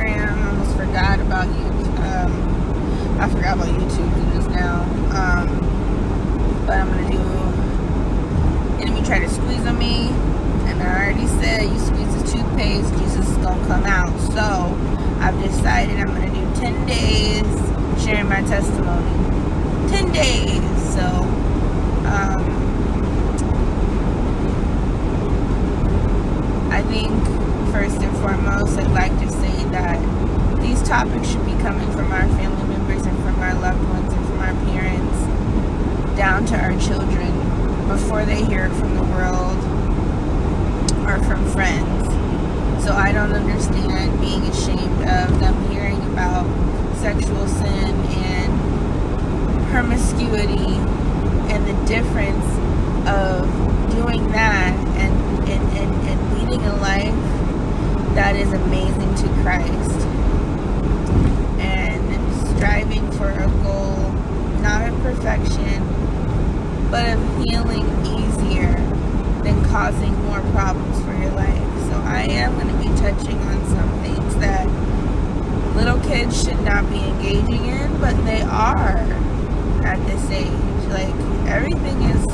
Instagram. I almost forgot about I forgot about YouTube just now. But I'm gonna do Enemy Try to Squeeze on Me. And I already said, you squeeze the toothpaste, Jesus is gonna come out. So I've decided I'm gonna do 10 days sharing my testimony. 10 days. So I think first and foremost, I'd like to say that these topics should be coming from our family members and from our loved ones and from our parents down to our children before they hear it from the world or from friends. So I don't understand being ashamed of them hearing about sexual sin and promiscuity and the difference of doing that and leading a life that is amazing to Christ and striving for a goal not of perfection but of healing easier than causing more problems for your life. So I am going to be touching on some things that little kids should not be engaging in, but they are at this age. Like, everything is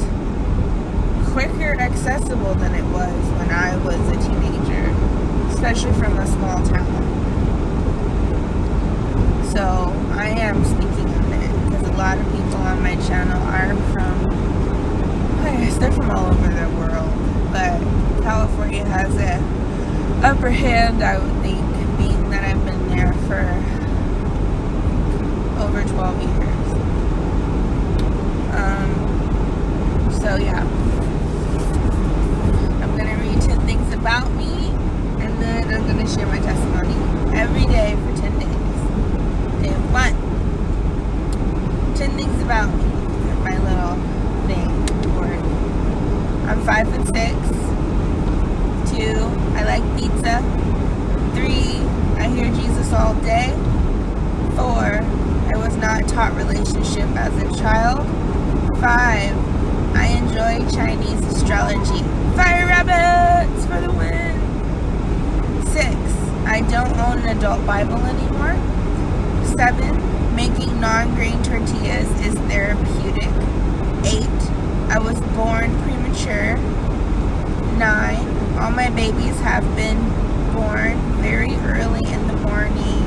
quicker accessible than it was when I was a teenager, especially from a small town. So I am speaking on it because a lot of people on my channel are they're from all over the world, but California has an upper hand, I would think, being that I've been there for over 12 years. So yeah, I'm gonna read 10 things about me, and then I'm gonna share my testimony every day for 10 days. Day 1, 10 things about me. My little thing. I'm 5'6". 2, I like pizza. 3, I hear Jesus all day. 4, I was not taught relationship as a child. 5, I enjoy Chinese astrology. Fire rabbits for the win. 6, I don't own an adult Bible anymore. 7, making non-grain tortillas is therapeutic. 8, I was born premature. 9, all my babies have been born very early in the morning,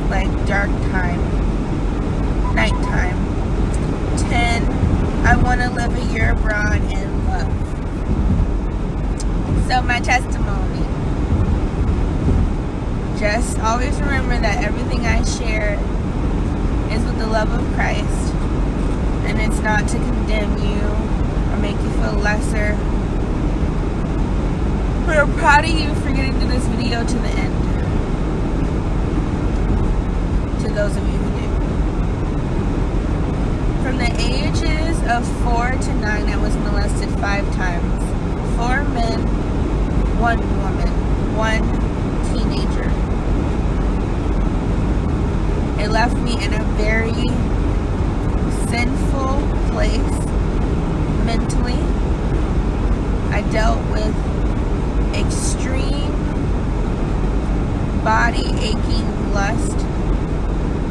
like dark time, nighttime. 10, I want to live a year abroad in love. So my testimony. Just always remember that everything I share is with the love of Christ. And it's not to condemn you or make you feel lesser. But I'm proud of you for getting to this video to the end. To those of you who do. From the ages of 4 to 9, I was molested 5 times. 4 men, 1 woman, 1 teenager. It left me in a very sinful place mentally. I dealt with extreme body aching lust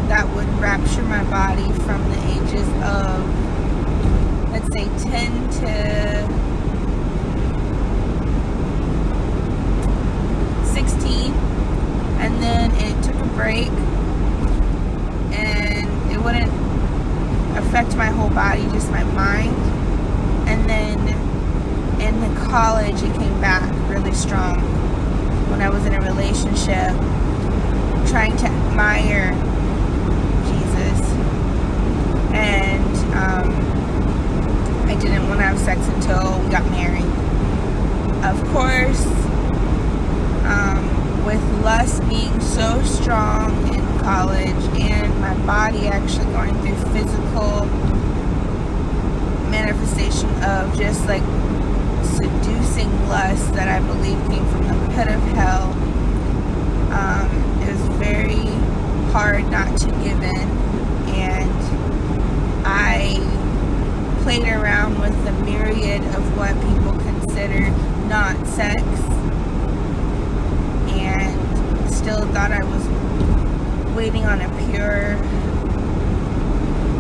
that would rapture my body from the ages of, let's say, 10 to 16, and then it took a break and it wouldn't affect my whole body, just my mind. And then in the college it came back really strong when I was in a relationship trying to admire Jesus, and I didn't want to have sex until we got married. Of course, with lust being so strong in college and my body actually going through physical manifestation of just like seducing lust that I believe came from the pit of hell, it was very hard not to give in, and I played around with the myriad of what people consider not sex, and still thought I was waiting on a pure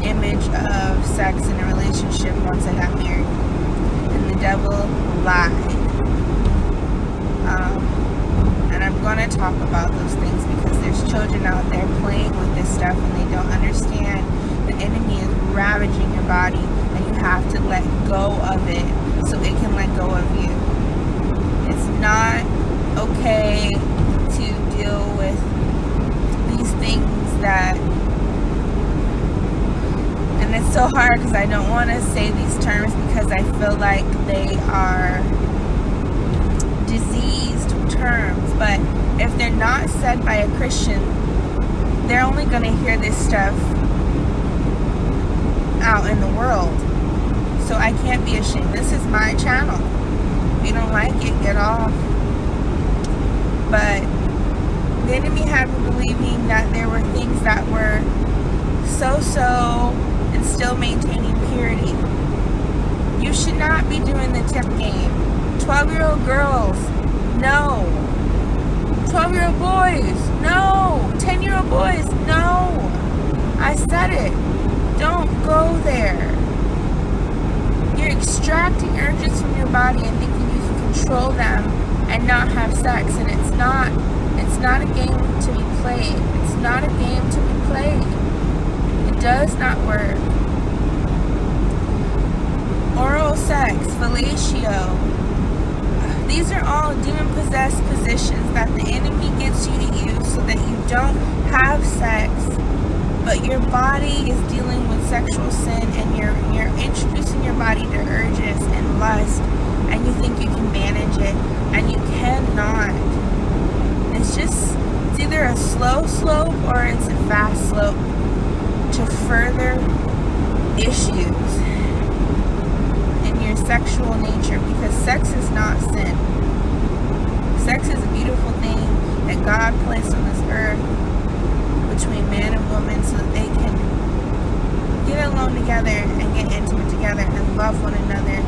image of sex in a relationship once I got married. And the devil lied. And I'm going to talk about those things because there's children out there playing with this stuff and they don't understand the enemy is ravaging your body and you have to let go of it so it can let go of you. It's not okay to deal with these things that, and it's so hard because I don't want to say these terms because I feel like they are diseased terms, but if they're not said by a Christian, they're only going to hear this stuff out in the world. So I can't be ashamed. This is my channel. If you don't like it, get off. But the enemy had me believing that there were things that were so and still maintaining purity. You should not be doing the tip game. 12-year-old girls, no. 12-year-old boys, no. 10-year-old boys, no. I said it. Don't go there. You're extracting urges from your body and thinking you can control them and not have sex. And it's not a game to be played. It's not a game to be played. It does not work. Oral sex, fellatio. These are all demon-possessed positions that the enemy gets you to use so that you don't have sex, but your body is dealing with sexual sin and you're introducing your body to urges and lust, and you think you can manage it, and you cannot. It's either a slow slope or it's a fast slope to further issues in your sexual nature, because sex is not sin. Sex is a beautiful thing that God placed on this earth between man and woman so that they can get alone together and get intimate together and love one another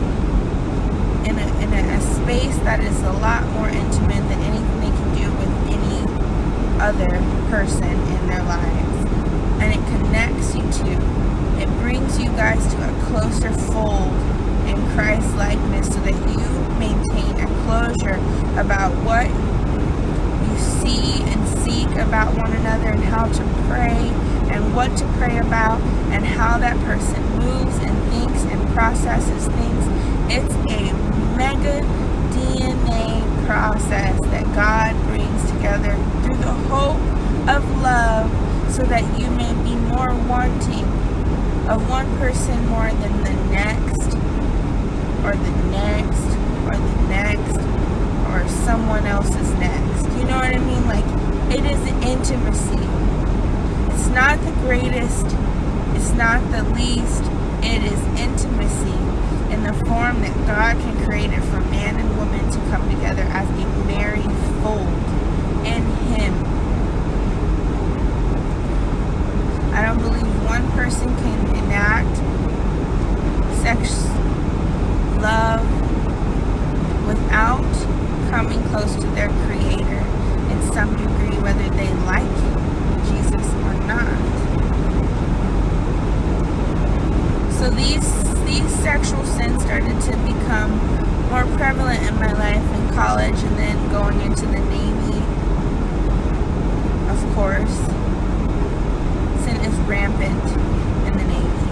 in a space that is a lot more intimate than anything they can do with any other person in their lives. And it connects you to, it brings you guys to a closer fold in Christ likeness so that you maintain a closure about what you see and seek about one another and how to pray and what to pray about and how that person moves and thinks and processes things. It's a mega DNA process that God brings together through the hope of love so that you may be more wanting of one person more than the next, or the next, or the next, or someone else's next. You know what I mean? Like, it is intimacy. It's not the greatest, it's not the least, it is intimacy in the form that God can create it for man and woman to come together as a married fold in Him. I don't believe one person can enact sex, love, without coming close to their Creator in some degree, whether they like Jesus or not. So these sexual sins started to become more prevalent in my life in college and then going into the Navy. Of course, sin is rampant in the Navy.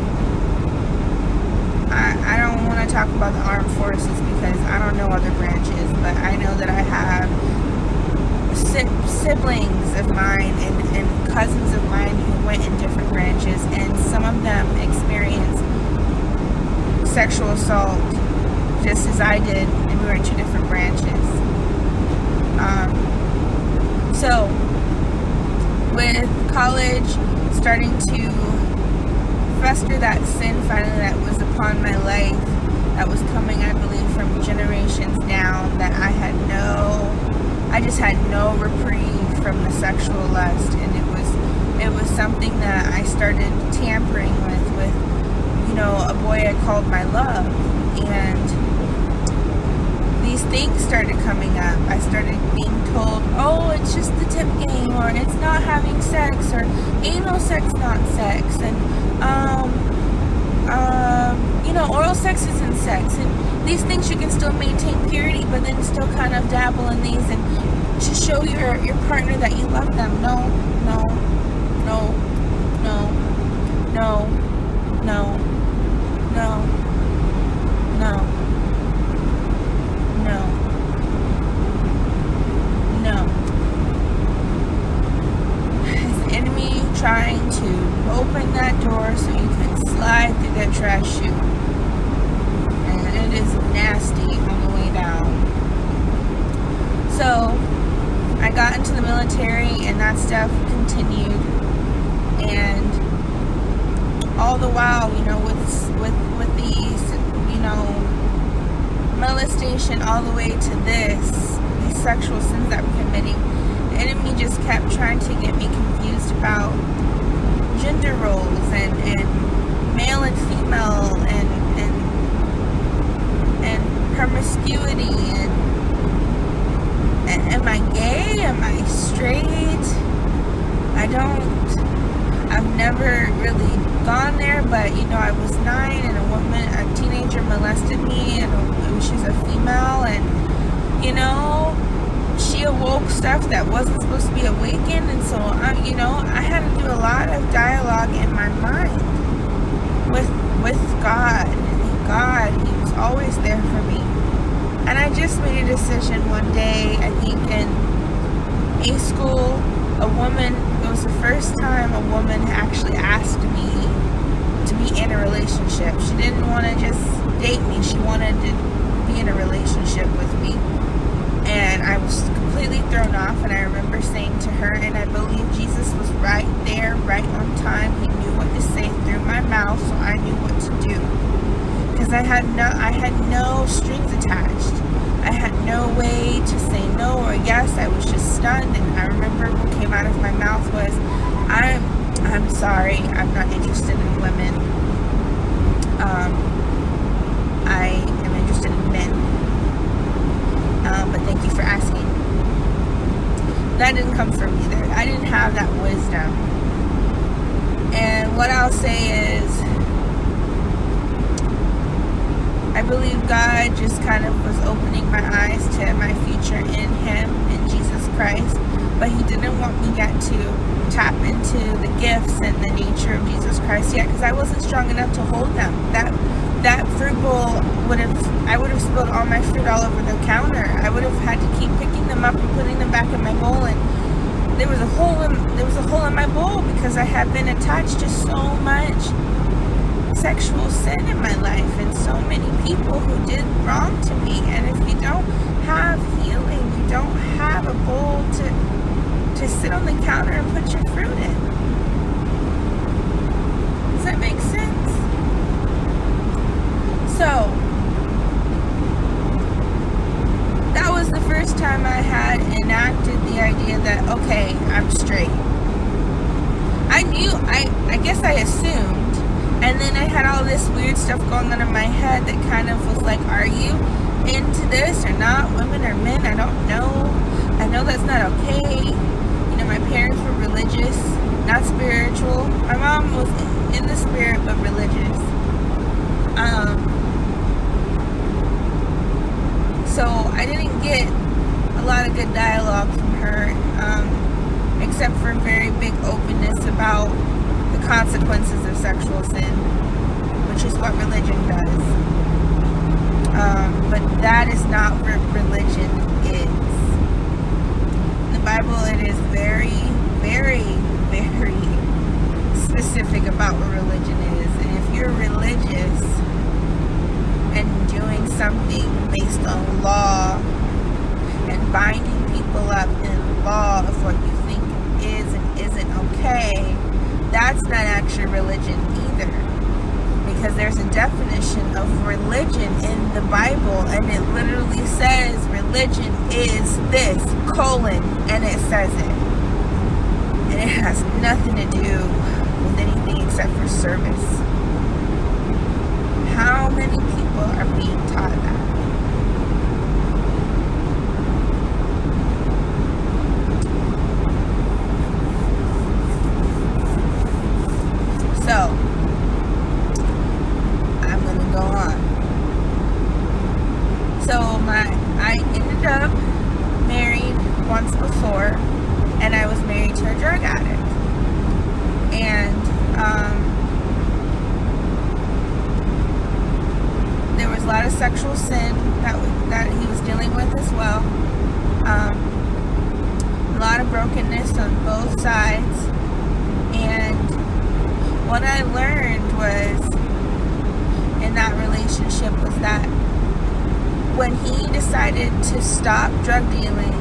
I don't want to talk about the armed forces because I don't know other branches, but I know that I have siblings of mine and cousins of mine who went in different branches, and some of them experienced sexual assault just as I did, and we were in two different branches. So with college starting to fester, that sin finally that was upon my life, that was coming, I believe, from generations down, that I just had no reprieve from the sexual lust, and it was something that I started tampering with, you know, a boy I called my love. And these things started coming up. I started being told, oh, it's just the tip game, or it's not having sex, or anal sex, not sex, and oral sex isn't sex, and these things you can still maintain purity, but then still kind of dabble in these and to show your partner that you love them. No, no, no, no, no, no, no, no, no, no. Is the enemy trying to open that door so you can slide through that trash chute? And it is nasty on the way down. So I got into the military and that stuff continued, and all the while, with these, molestation all the way to these sexual sins that we're committing, the enemy just kept trying to get me confused about gender roles and male and female and promiscuity and am I gay? Am I straight? I've never really gone there, but I was 9 and a teenager molested me, and she's a female, and she awoke stuff that wasn't supposed to be awakened, and so I had to do a lot of dialogue in my mind with God. And God, He was always there for me. And I just made a decision one day, I think in A school, it was the first time a woman actually asked me to be in a relationship. She didn't want to just date me, she wanted to be in a relationship with me. And I was completely thrown off, and I remember saying to her, and I believe Jesus was right there, right on time. He knew what to say through my mouth, so I knew what to do. Because I had no strings attached. I had no way to say no or yes. I was just stunned, and I remember what came out of my mouth was, I'm sorry, I'm not interested in women. I am interested in men. But thank you for asking. That didn't come from me there. I didn't have that wisdom. And what I'll say is, I believe God just kind of was opening my eyes to my future in Him, in Jesus Christ. But He didn't want me yet to tap into the gifts and the nature of Jesus Christ yet, because I wasn't strong enough to hold them. That fruit bowl I would have spilled all my fruit all over the counter. I would have had to keep picking them up and putting them back in my bowl, and there was a hole in my bowl because I had been attached to so much sexual sin in my life and so many people who did wrong to me. And if you don't have healing, you don't have a bowl to sit on the counter and put your fruit in. Does that make sense? So that was the first time I had enacted the idea that, okay, I'm straight. I guess I assumed, and then I had all this weird stuff going on in my head that kind of was like, are you into this or not? Women or men? I don't know. I know that's not okay. My parents were religious, not spiritual. My mom was in the spirit, but religious. So I didn't get a lot of good dialogue from her, except for very big openness about the consequences of sexual sin, which is what religion does. But that is not what religion is. In the Bible, it is very, very, very specific about what religion is. And if you're religious and doing something based on law and binding people up in law of what you think is and isn't okay, that's not actually religion either. Because there's a definition of religion in the Bible, and it literally says religion is this, and it says it. And it has nothing to do with anything except for service. How many people are being taught that? once before, and I was married to a drug addict. And there was a lot of sexual sin that he was dealing with as well. A lot of brokenness on both sides. And what I learned was in that relationship was that when he decided to stop drug dealing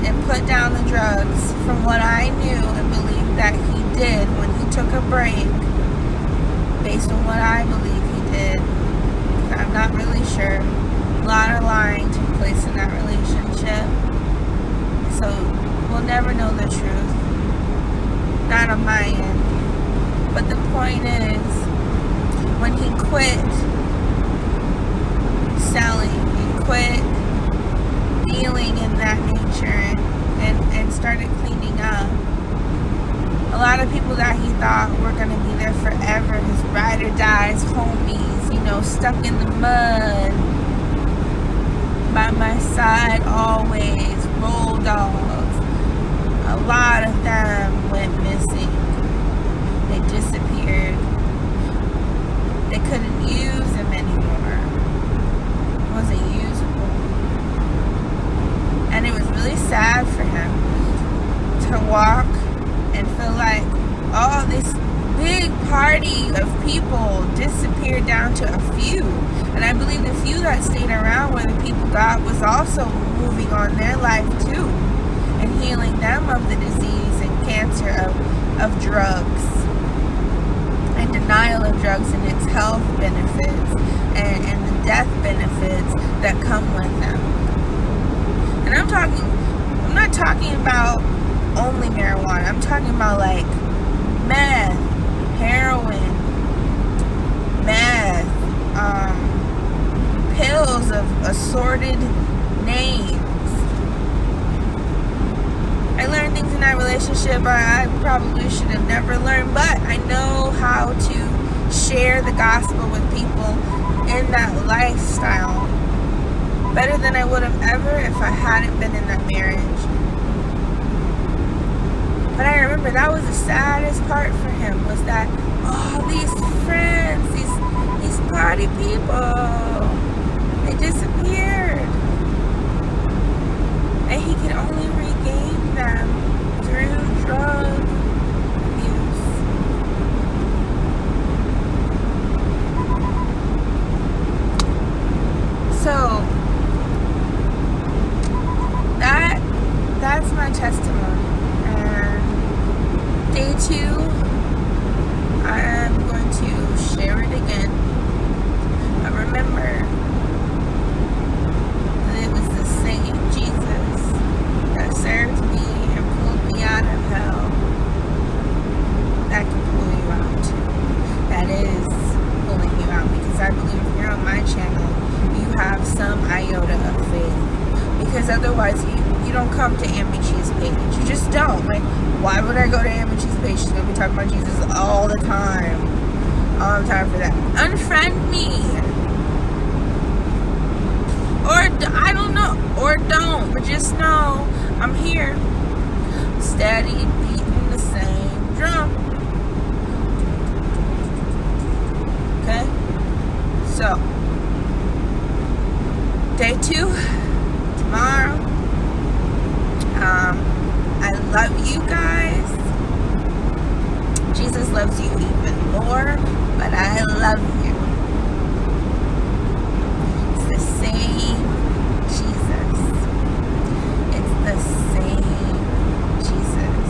and put down the drugs, from what I knew and believed that he did when he took a break, based on what I believe he did, I'm not really sure. A lot of lying took place in that relationship, so we'll never know the truth, not on my end. But the point is, when he quit selling and quit dealing in that nature and started cleaning up, a lot of people that he thought were going to be there forever, his ride or dies, homies, stuck in the mud, by my side always, roll dogs, a lot of them went missing. They disappeared. They couldn't use him anymore. It wasn't usable. And it was really sad for him to walk and feel like all this big party of people disappeared down to a few. And I believe the few that stayed around were the people God was also moving on their life too, and healing them of the disease and cancer of drugs, and denial of drugs and its health benefits and the death benefits that come with them. And I'm not talking about only marijuana. I'm talking about like meth, heroin, meth, pills of assorted names. I learned things in that relationship I probably should have never learned, but I know how to share the gospel with people in that lifestyle better than I would have ever if I hadn't been in that marriage. But I remember that was the saddest part for him, was that all these friends, these party people, they disappeared. And he could only regain them through drug abuse. So that's my testimony. And day 2, I am going to share it again. But remember that it was the same Jesus that served me and pulled me out of hell that can pull you out too. That is pulling you out, because I believe if you're on my channel, you have some iota of faith. Because otherwise you don't come to Amiche's page. You just don't. Like, why would I go to Amiche's page? She's going to be talking about Jesus all the time. I don't have time for that. Unfriend me. Or, I don't know. Or don't. But just know, I'm here. Steady beating the same drum. Okay? So, day 2, tomorrow. I love you guys. Jesus loves you even more, but I love you. It's the same Jesus. It's the same Jesus.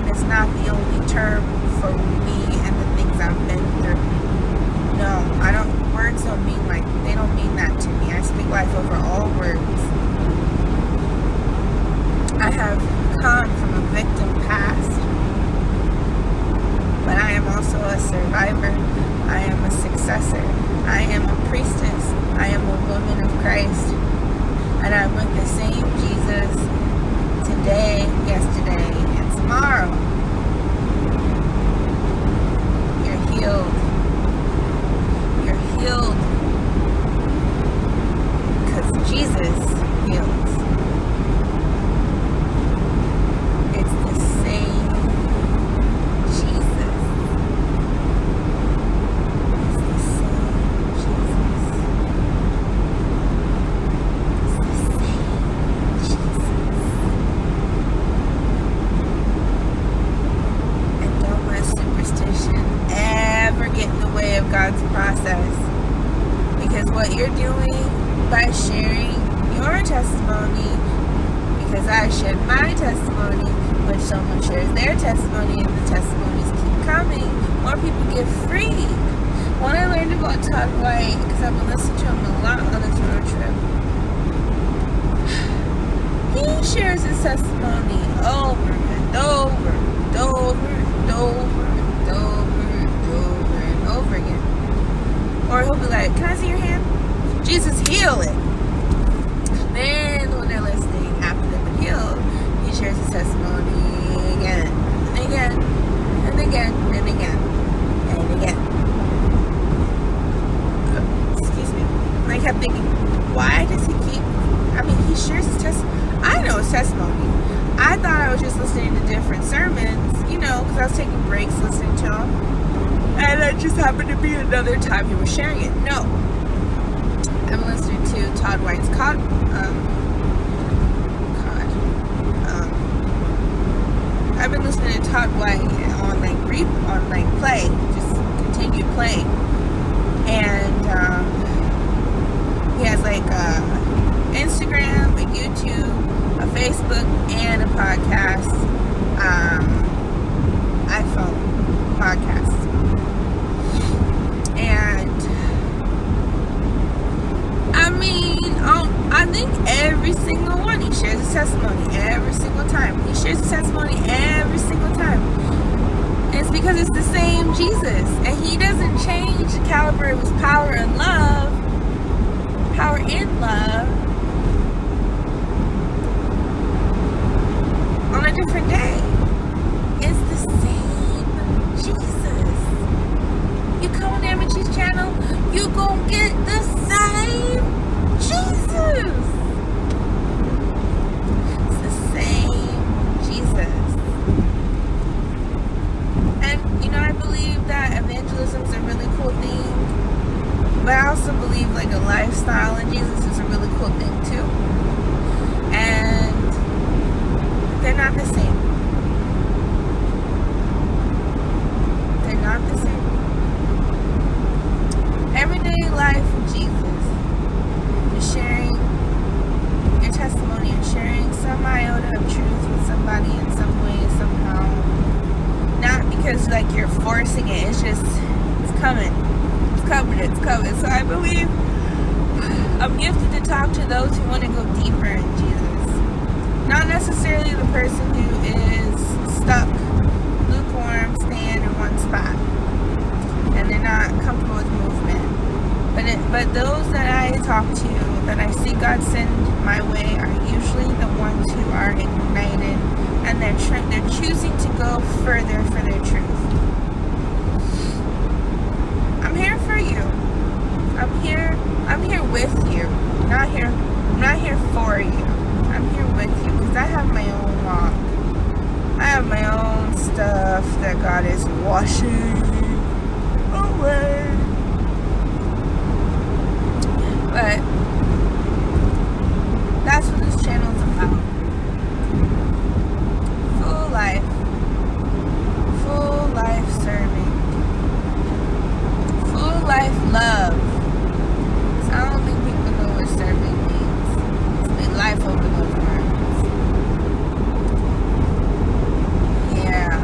Wisdom is not the only term for me and the things I've been through. No, words don't mean they don't mean that to me. I speak life over all words. I have come from a victim past, but I am also a survivor. I am a successor. I am a priestess. I am a woman of Christ. And I'm with the same Jesus today, yesterday, and tomorrow. You're healed. You're healed. Because Jesus heals. It's the same Jesus. It's the same Jesus. It's the same Jesus. And don't let superstition ever get in the way of God's process. Because what you're doing by sharing your testimony, because I shared my testimony, when someone shares their testimony and the testimonies keep coming, more people get free. When I learned about Todd White, because I've been listening to him a lot on this road trip, he shares his testimony over and over and over and over and over and over and over again. Or he'll be like, can I see your hand? Jesus, heal it. Then when they're listening, after they've been healed, he shares his testimony again and again and again and again and again. Excuse me. And I kept thinking, why does he keep, he shares his testimony. I know his testimony. I thought I was just listening to different sermons, because I was taking breaks listening to him. And that just happened to be another time he was sharing it. No. I'm listening to Todd White's I've been listening to Todd White on play, just continue playing, and he has Instagram, a YouTube, a Facebook, and a podcast, iPhone podcast, and I think every single one he shares his testimony every single time. He shares his testimony every single time. And it's because it's the same Jesus. And he doesn't change the caliber of his power and love. Power in love. On a different day. It's the same Jesus. You come on Amateur's channel, you gon' get the same Jesus. It's the same Jesus. And I believe that evangelism is a really cool thing, but I also believe a lifestyle in Jesus is a really cool thing too. And they're not the same. They're not the same. Everyday life with Jesus is sharing your testimony and sharing some iota of truth with somebody in some way, somehow. Not because you're forcing it, it's just, it's coming. It's coming. So I believe I'm gifted to talk to those who want to go deeper in Jesus. Not necessarily the person who is stuck, lukewarm, staying in one spot, and they're not comfortable with movement. But those that I talk to, that I see God send my way, are usually the ones who are ignited, and they're choosing to go further for their truth. I'm here for you. I'm here with you. I'm not here for you. I'm here with you because I have my own walk. I have my own stuff that God is washing away. But that's what this channel is about. Full life serving, full life love. So I don't think people know what serving means. It's been life over those words. Yeah.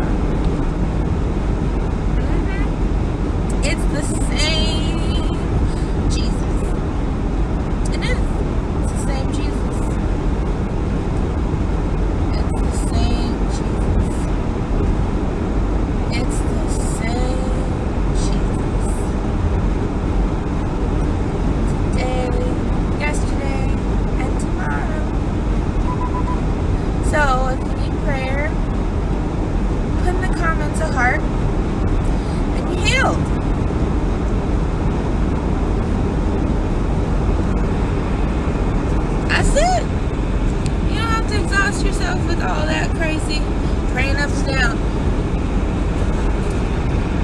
that crazy? Praying up and down.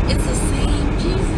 It's the same Jesus.